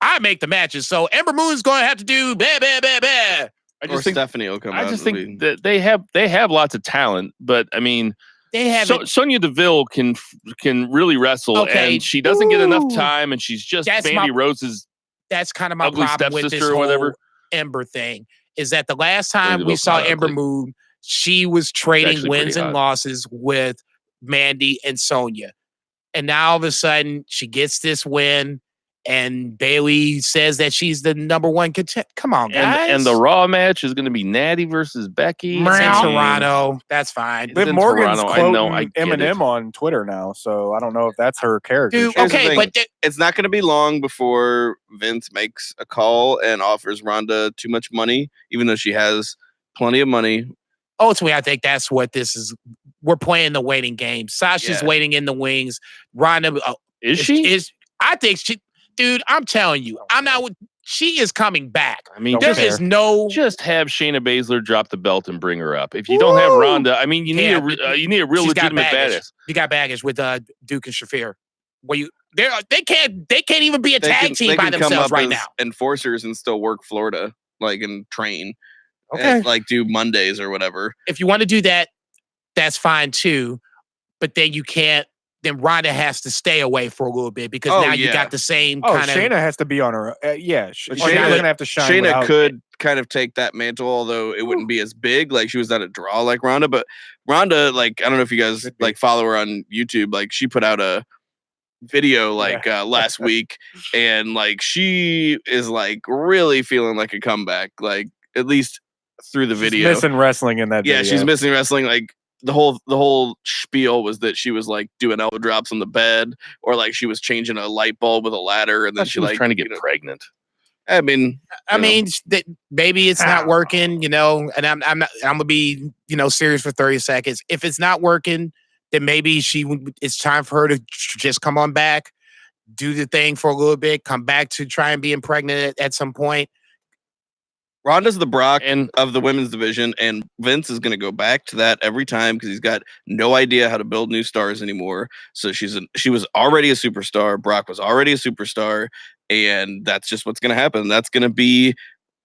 I make the matches. So Ember Moon's going to have to do blah, blah, blah, blah. Stephanie will come out. I just think that they have lots of talent, but I mean, they have Sonya Deville can really wrestle, and she doesn't get enough time, and she's just Mandy Rose's. That's kind of my problem with this whole Ember thing. Is that the last time we saw Ember Moon, she was trading wins and losses with Mandy and Sonya. And now all of a sudden she gets this win and Bailey says that she's the number one contender. Come on, guys. And the Raw match is going to be Natty versus Becky. It's in Toronto. That's fine. Liv Morgan's quoting Eminem on Twitter now, so I don't know if that's her character. Dude, okay, but it's not going to be long before Vince makes a call and offers Ronda too much money, even though she has plenty of money. Ultimately, I think that's what this is. We're playing the waiting game. Sasha's waiting in the wings. Ronda I think she. Dude, I'm telling you, she is coming back. I mean, there is no. Just have Shayna Baszler drop the belt and bring her up. If you don't have Ronda, I mean, you need a real legitimate badass. You got baggage with Duke and Shafir. Where they can't even be a tag team by themselves right now. Enforcers and still work Florida, and train. Okay, and, do Mondays or whatever. If you want to do that, that's fine too. But then you can't. Then Ronda has to stay away for a little bit because now you got the same kind of. Shayna has to be on her. Shayna's gonna have to shine. Shayna could kind of take that mantle, although it wouldn't be as big. She was not a draw like Ronda, but Ronda, I don't know if you guys follow her on YouTube. She put out a video last week, and she is really feeling like a comeback. At least through the video, missing wrestling in that. Yeah, she's missing wrestling. The whole spiel was that she was doing elbow drops on the bed, or she was changing a light bulb with a ladder, and then she was trying to get pregnant. I mean, maybe it's not working, and I'm gonna be, serious for 30 seconds. If it's not working, then maybe it's time for her to just come on back, do the thing for a little bit, come back to try and be impregnant at some point. Ronda's the Brock of the women's division, and Vince is going to go back to that every time because he's got no idea how to build new stars anymore. So she was already a superstar. Brock was already a superstar, and that's just what's going to happen. That's going to be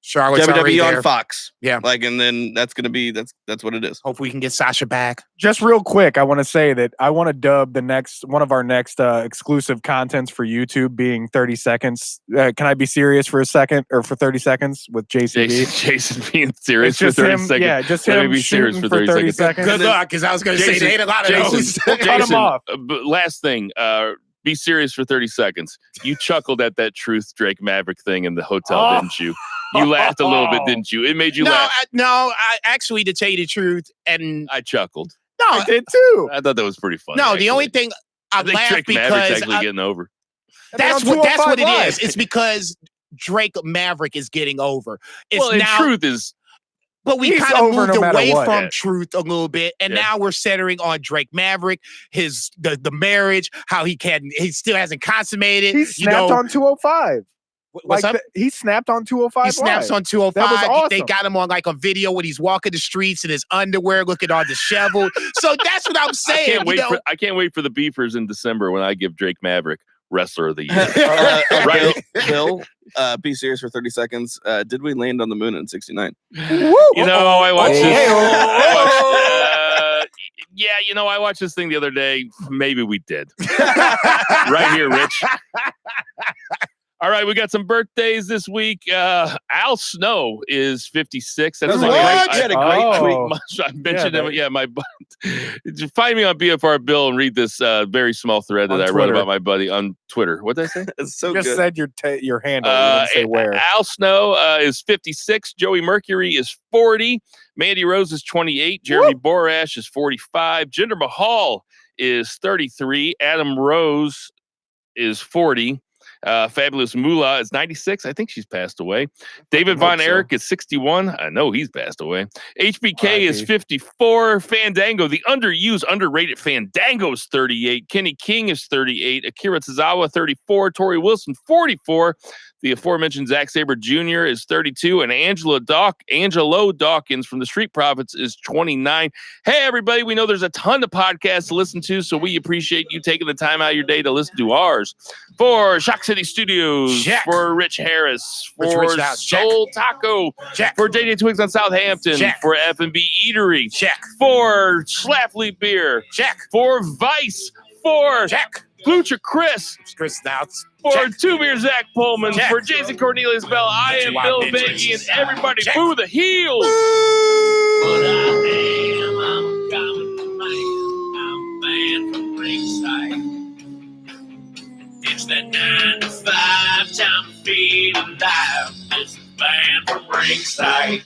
Charlotte's WWE on Fox. Yeah. And then that's going to be that's what it is. Hope we can get Sasha back. Just real quick, I want to say that I want to dub one of our next exclusive contents for YouTube being 30 seconds. Can I be serious for a second or for 30 seconds with JCB? Jason being serious for 30 seconds. Yeah, just him be serious for 30 seconds. Good luck, because I was going to say they ain't a lot of those. Cut him off. Last thing, be serious for 30 seconds. You chuckled at that Truth Drake Maverick thing in the hotel, didn't you? You laughed a little bit, didn't you? It made you laugh. I actually, to tell you the truth, and I chuckled. No, I did too. I thought that was pretty funny. No, actually. the only thing I think laughed Drake because Maverick's actually getting over. That's what it is. It's because Drake Maverick is getting over. Truth is. But we kind of moved away from Truth a little bit, and now we're centering on Drake Maverick, the marriage, how he still hasn't consummated. He snapped on 205. What's up? He snapped on 205. He snaps on 205. That was awesome. They got him on a video when he's walking the streets in his underwear, looking all disheveled. So that's what I'm saying. I can't wait for the beefers in December when I give Drake Maverick Wrestler of the Year. Right, Bill. Be serious for 30 seconds. Did we land on the moon in '69? I watched this. I watched this thing the other day. Maybe we did. Right here, Rich. All right, we got some birthdays this week. Al Snow is 56. That's funny. I had a great tweet. I mentioned him. Yeah, find me on BFR Bill and read this very small thread that I wrote about my buddy on Twitter. What did I say? It's so just good. Said your handle. You didn't say where. Al Snow is 56. Joey Mercury is 40. Mandy Rose is 28. Jeremy Borash is 45. Jinder Mahal is 33. Adam Rose is 40. Fabulous Moolah is 96. I think she's passed away. David Von Erich is 61. I know he's passed away. HBK is 54. Fandango, the underused, underrated Fandango is 38. Kenny King is 38. Akira Tozawa, 34. Tori Wilson, 44. The aforementioned Zack Sabre Jr. is 32. And Angelo Dawkins from the Street Profits is 29. Hey, everybody, we know there's a ton of podcasts to listen to, so we appreciate you taking the time out of your day to listen to ours. For Shock City Studios, for Rich Harris, for Soul Taco, for JJ Twigs on Southampton, for F&B Eatery, for Schlafly Beer, for Vice, for Blucher Chris, for Two Beer Zach Pullman, for Jason Cornelius Bell, I am Bill Baggy, and everybody boo the heels. But I'm coming to man. I'm banned from ringside. It's that 9 to 5. ringside.